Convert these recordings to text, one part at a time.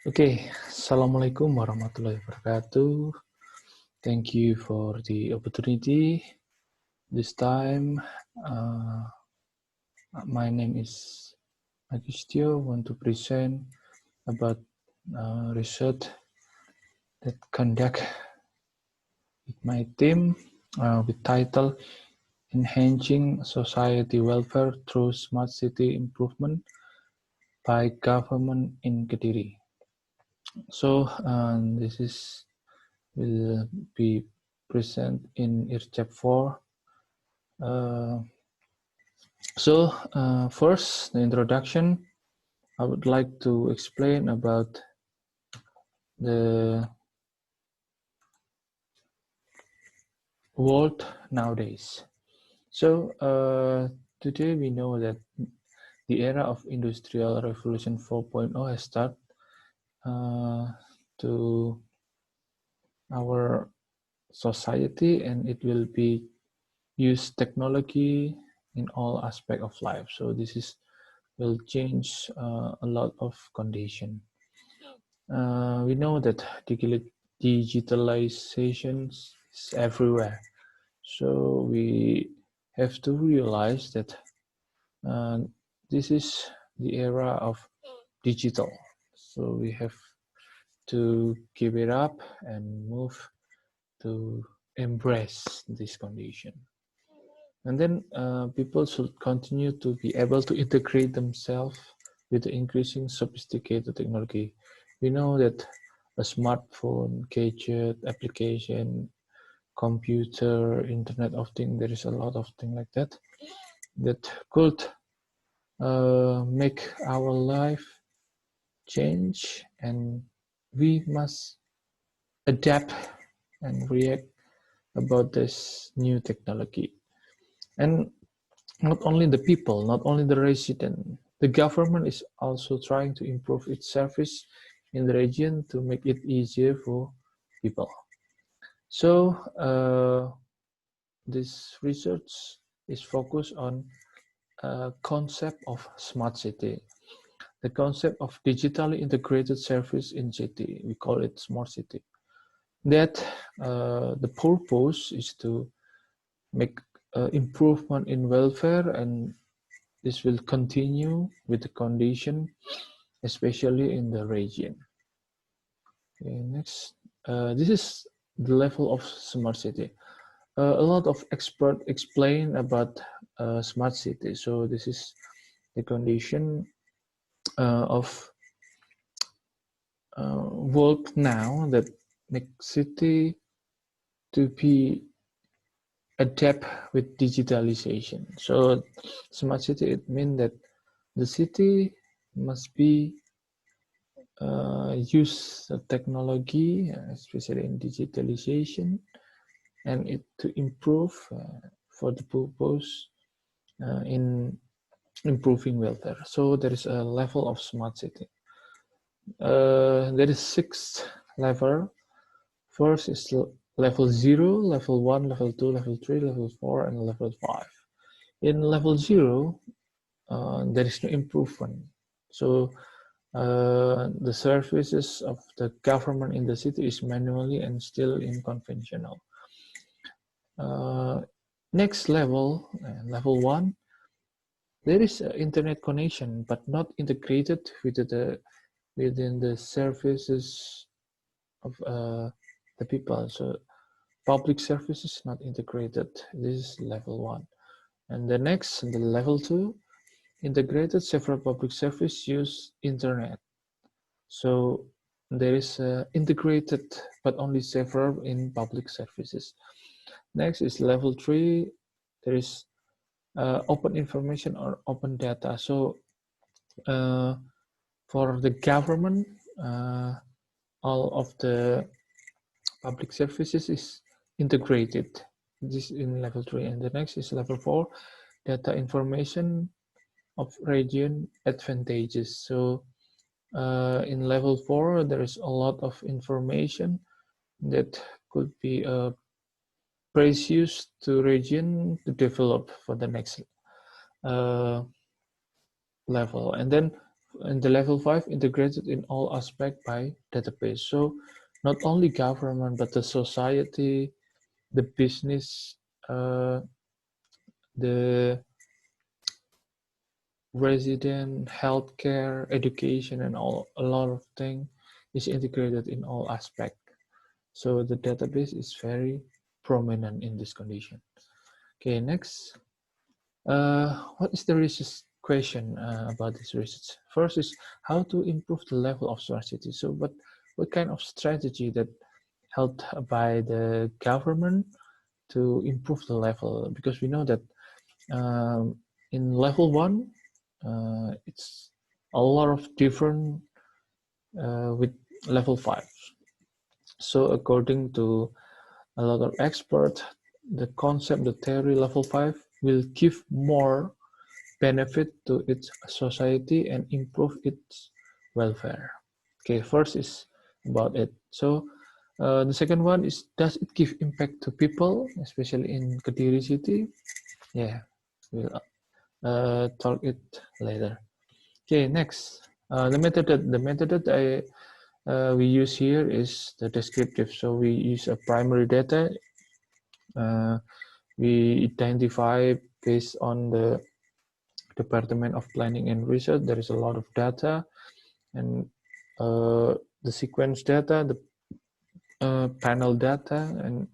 Okay, Assalamualaikum warahmatullahi wabarakatuh. Thank you for the opportunity. This time, my name is Magistyo. I want to present about research that conduct with my team with title Enhancing Society Welfare Through Smart City Improvement by Government in KEDIRI. So this will be present in IRCEP 4. First, the introduction. I would like to explain about the world nowadays. So today we know that the era of Industrial Revolution 4.0 has started to our society, and it will be use technology in all aspect of life. So this will change a lot of condition. We know that digitalization is everywhere. So we have to realize that this is the era of digital. So we have to give it up and move to embrace this condition. And then people should continue to be able to integrate themselves with the increasing sophisticated technology. We know that a smartphone, gadget, application, computer, Internet of Things, there is a lot of things like that could make our life change, and we must adapt and react about this new technology. And not only the people, not only the resident, the government is also trying to improve its service in the region to make it easier for people. So this research is focused on a concept of smart city, the concept of digitally integrated service in city. We call it smart city. That the purpose is to make improvement in welfare, and this will continue with the condition, especially in the region. Okay, next, this is the level of smart city. A lot of experts explain about smart city. So this is the condition of work now that make city to be adapt with digitalization. So smart city, it means that the city must be use technology, especially in digitalization, and it to improve for the purpose in improving welfare. So there is a level of smart city. There is 6 level. First is level 0, level 1, level 2, level 3, level 4, and level 5. In level 0, there is no improvement. So the services of the government in the city is manually and still unconventional. Next level, level 1, there is an internet connection, but not integrated within the services of the people. So public services not integrated. This is level 1. And the next, the level 2, integrated several public service use internet. So there is integrated, but only several in public services. Next is level 3. There is open information or open data. So for the government, all of the public services is integrated. This is in level 3. And the next is level 4, data information of region advantages. So in level 4, there is a lot of information that could be precious to region to develop for the next level. And then And the level 5 integrated in all aspects by database. So not only government, but the society, the business, the resident, healthcare, education, and a lot of things is integrated in all aspects. So the database is very prominent in this condition. Okay, next. What is the research question about this research? First is how to improve the level of smart city. So what kind of strategy that helped by the government to improve the level? Because we know that in level 1, it's a lot of different with level 5. So according to a lot of experts, the concept, the theory level 5 will give more benefit to its society and improve its welfare. Okay, first is about it. So the second one is, does it give impact to people, especially in Kediri city? Yeah, we'll talk it later. Okay, next. The method that we use here is the descriptive. So we use a primary data. We identify based on the Department of Planning and Research. There is a lot of data, and the sequence data, the panel data, and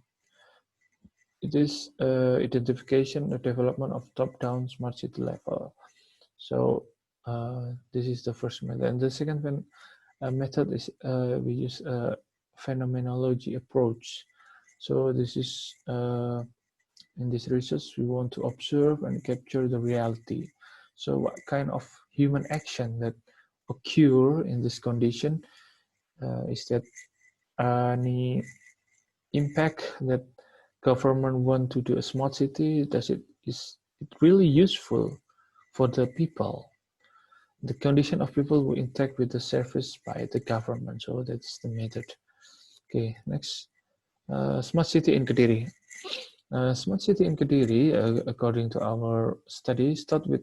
it is identification, the development of top-down smart city level. So this is the first method. And the second method is we use a phenomenology approach. So this is in this research we want to observe and capture the reality. So what kind of human action that occur in this condition? Is that any impact that government want to do a smart city? Is it really useful for the people? The condition of people who interact with the service by the government. So that's the method. Okay, next. Smart city in Kediri. Smart city in Kediri, according to our study, start with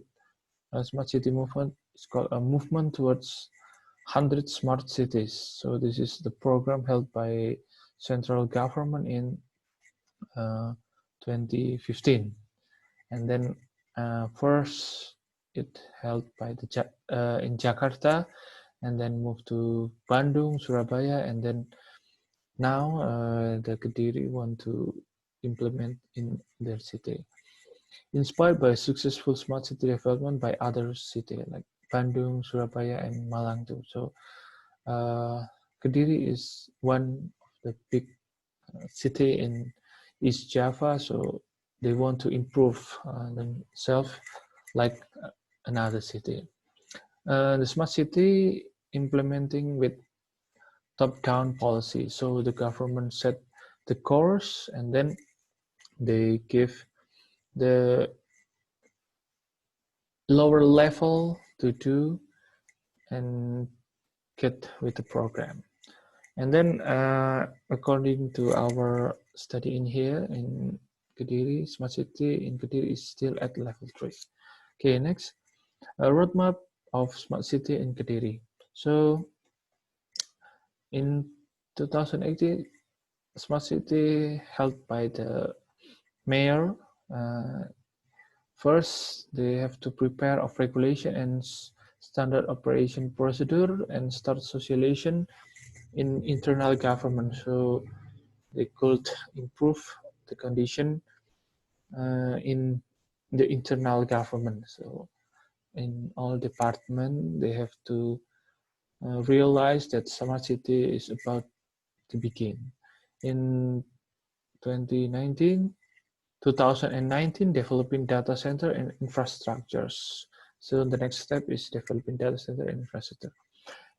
smart city movement. It's called a movement towards 100 smart cities. So this is the program held by central government in 2015, and then first it held by the in Jakarta, and then moved to Bandung, Surabaya, and then now the Kediri want to implement in their city, inspired by successful smart city development by other cities like Bandung, Surabaya, and Malang too. So Kediri is one of the big city in East Java, so they want to improve themselves like another city. The smart city implementing with top-down policy. So the government set the course, and then they give the lower level to do and get with the program. And then according to our study in here in Kediri, smart city in Kediri is still at level 3. Okay, next, a roadmap of smart city in Kediri. So in 2018, smart city held by the mayor. First, they have to prepare of regulation and standard operation procedure and start socialization in internal government. So they could improve the condition in the internal government. So in all departments, they have to realize that smart city is about to begin. In 2019, developing data center and infrastructures. So the next step is developing data center and infrastructure.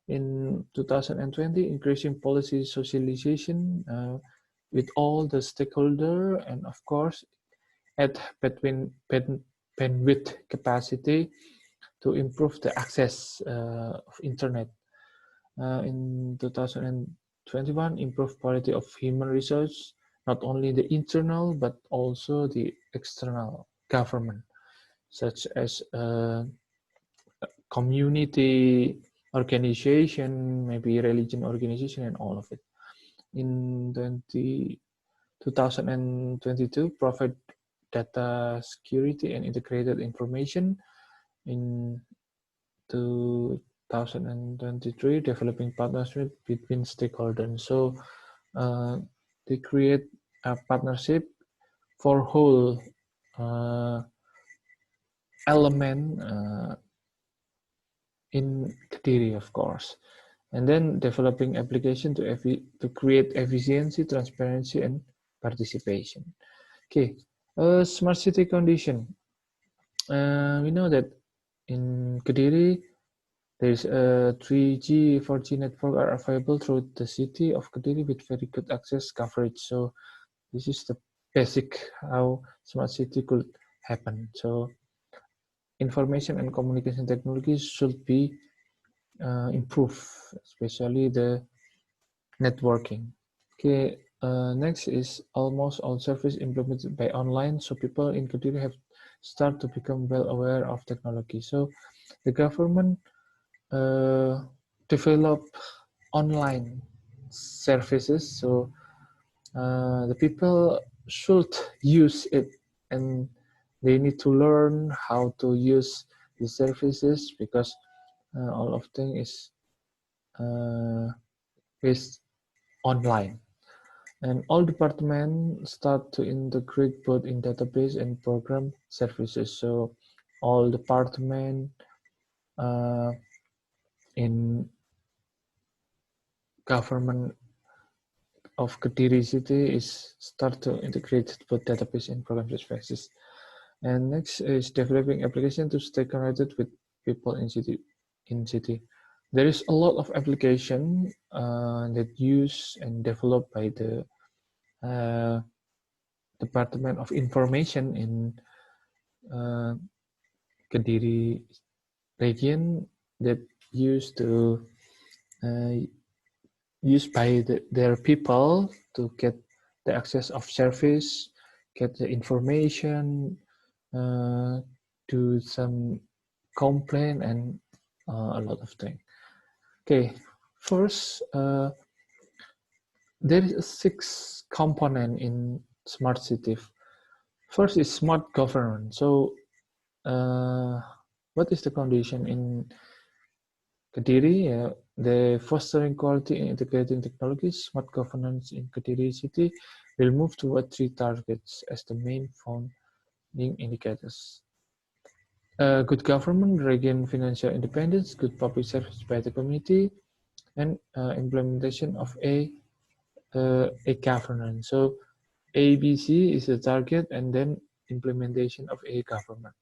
In 2020, increasing policy socialization with all the stakeholder, and of course, add between bandwidth capacity to improve the access of internet. In 2021, improve quality of human resource, not only the internal but also the external government, such as community organization, maybe religion organization, and all of it. In 2022, provide data security and integrated information. In 2023, developing partnership between stakeholders. So they create a partnership for whole element in KEDIRI, of course. And then developing application to create efficiency, transparency, and participation. Okay, smart city condition. We know that in KEDIRI, there is a 3G, 4G network are available through the city of KEDIRI with very good access coverage. So this is the basic how smart city could happen. So information and communication technologies should be improved, especially the networking. Okay, next is almost all service implemented by online, so people in KEDIRI have start to become well aware of technology. So the government develop online services, so the people should use it, and they need to learn how to use the services, because all of them is based online. And all departments start to integrate both in database and program services. So all department in government of KEDIRI city is start to integrate both database and program services. And next is developing application to stay connected with people in city. There is a lot of application that used and developed by the Department of Information in KEDIRI region, that used to used by their people to get the access of service, get the information, do some complaint, and a lot of things. Okay, first, there is a 6 component in smart city. First is smart governance. So what is the condition in KEDIRI? The fostering quality and integrating technologies, smart governance in KEDIRI city will move toward 3 targets as the main founding indicators. Good government, regain financial independence, good public service by the community, and implementation of a governance. So ABC is the target, and then implementation of a government.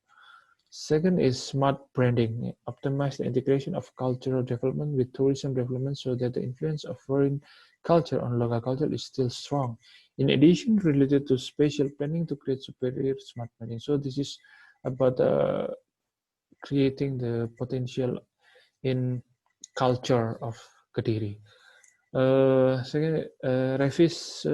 Second is smart branding. Optimize the integration of cultural development with tourism development so that the influence of foreign culture on local culture is still strong. In addition, related to spatial planning to create superior smart planning. So this is about creating the potential in culture of KEDIRI. Second, revise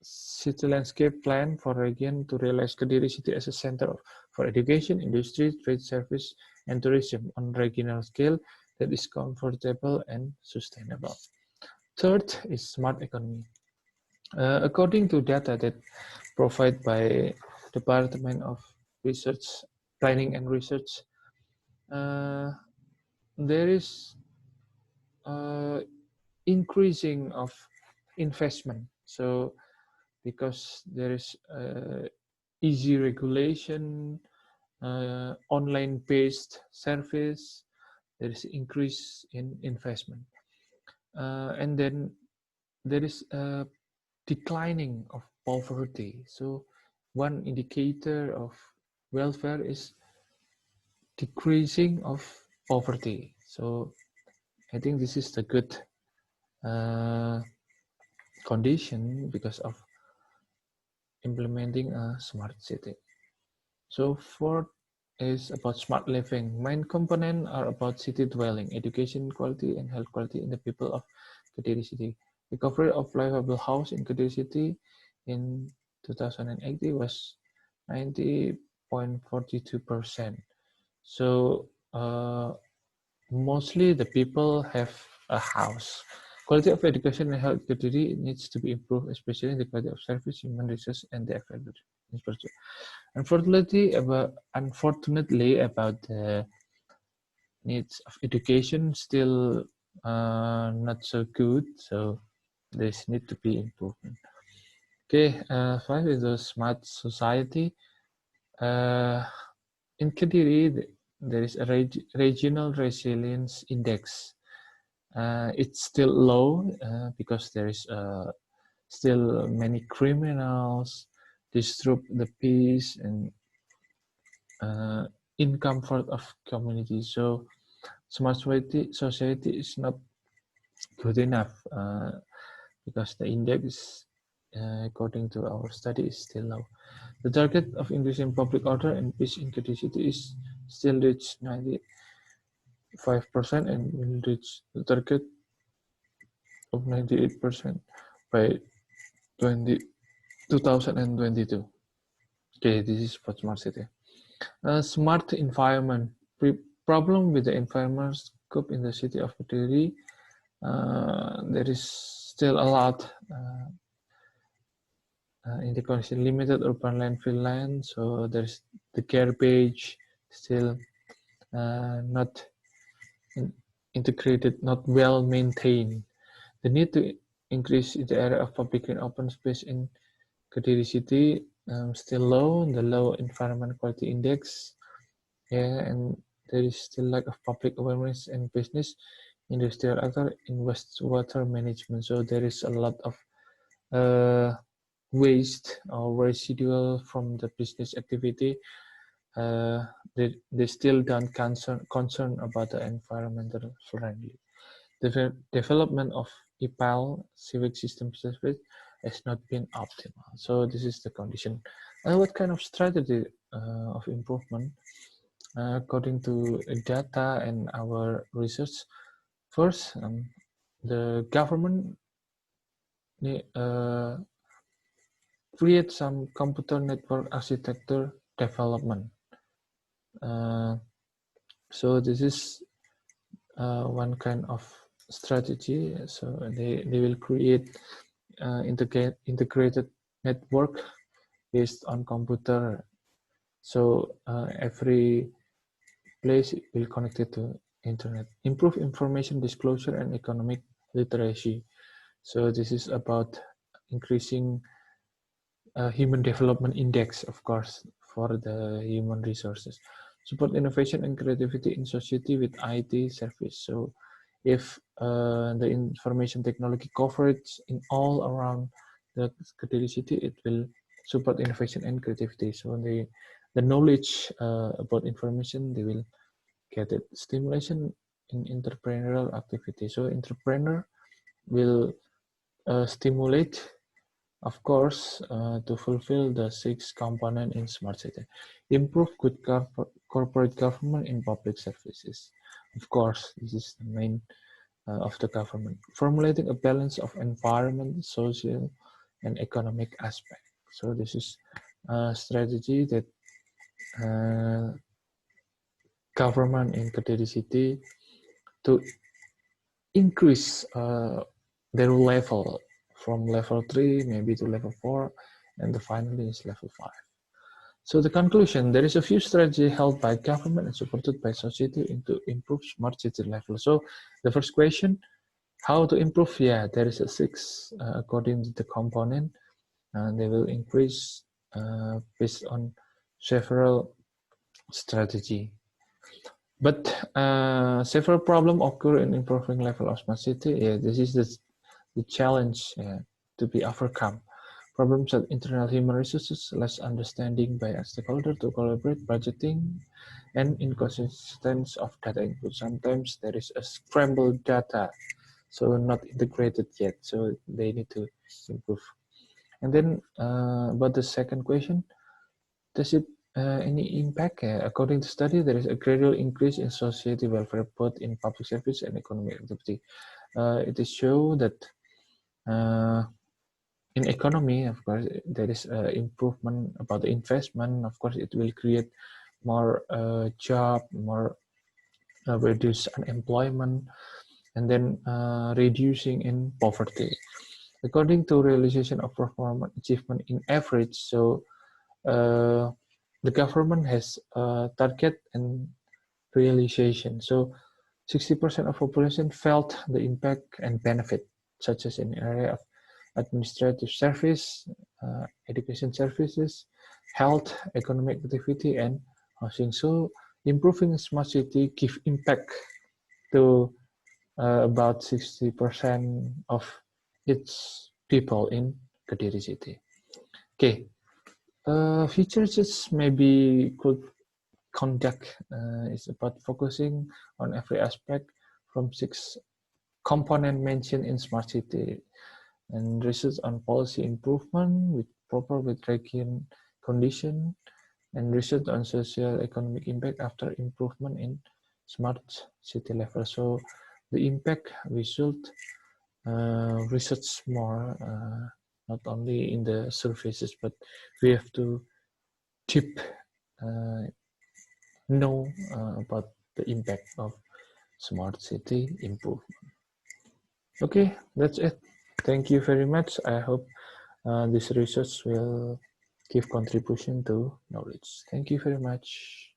city landscape plan for region to realize KEDIRI city as a center for education, industry, trade, service, and tourism on regional scale that is comfortable and sustainable. Third is smart economy. According to data that provided by Department of Research, Planning and Research, there is increasing of investment. So because there is easy regulation, online-based service, there is increase in investment. And then there is a declining of poverty. So one indicator of welfare is decreasing of poverty. So I think this is the good condition because of implementing a smart city. So fourth is about smart living. Main component are about city dwelling, education quality, and health quality in the people of KEDIRI city. Recovery of livable house in KEDIRI city in 2018 was 90.42%. So mostly the people have a house. Quality of education and health KEDIRI needs to be improved, especially the quality of service, human resource, and the infrastructure. Unfortunately, about the needs of education, still not so good. So this need to be improvement. Okay, 5 is the smart society. In KEDIRI, there is a regional resilience index. It's still low because there is still many criminals disrupt the peace and in comfort of community. So smart society is not good enough because the index, according to our study, is still low. The target of increasing public order and peace in the city is still reach 95% and will reach the target of 98% by 2022. Okay, this is for smart city. Smart environment. Problem with the environment scope in the city of KEDIRI. There is still a lot in the condition limited urban landfill land, so there's the garbage still not integrated, not well maintained. The need to increase the area of public and open space in KEDIRI city still low, the low environment quality index, and there is still lack of public awareness and business industrial actor in wastewater management. So there is a lot of waste or residual from the business activity. They still don't concern about the environmental friendly. The development of EPAL civic system service has not been optimal. So this is the condition. What kind of strategy of improvement? According to data and our research, first, the government create some computer network architecture development. So this is one kind of strategy. So they will create integrated network based on computer. So every place will connect it to internet. Improve information disclosure and economic literacy. So this is about increasing human development index, of course, for the human resources. Support innovation and creativity in society with IT service. So if the information technology coverage in all around the KEDIRI city, it will support innovation and creativity. So the knowledge about information, they will get it. Stimulation in entrepreneurial activity. So entrepreneur will stimulate, of course, to fulfill the 6 components in smart city. Improve good corporate government in public services. Of course, this is the main of the government. Formulating a balance of environment, social, and economic aspect. So this is a strategy that government in KEDIRI city to increase their level from level 3 maybe to level 4, and the finally is level 5. So the conclusion, there is a few strategies held by government and supported by society to improve smart city level. So the first question, how to improve? Yeah, there is a 6 according to the component, and they will increase based on several strategy. But several problems occur in improving level of smart city. Yeah, this is the challenge to be overcome. Problems at internal human resources, less understanding by stakeholders to collaborate, budgeting, and inconsistency of data input. Sometimes there is a scrambled data, so not integrated yet. So they need to improve. And then about the second question, does it any impact? According to study, there is a gradual increase in society welfare both in public service and economic activity. It is shown that in economy, of course, there is improvement about the investment. Of course, it will create more job, more reduce unemployment, and then reducing in poverty. According to realization of performance achievement in average, so the government has target and realization. So 60% of population felt the impact and benefit, such as in area of administrative service, education services, health, economic activity, and housing. So improving smart city give impact to about 60% of its people in Kediri city. Okay, features maybe could conduct is about focusing on every aspect from 6 components mentioned in smart city, and research on policy improvement with proper with region condition, and research on social economic impact after improvement in smart city level. So the impact we should research more, not only in the surfaces, but we have to deep know about the impact of smart city improvement. Okay, that's it. Thank you very much. I hope this research will give contribution to knowledge. Thank you very much.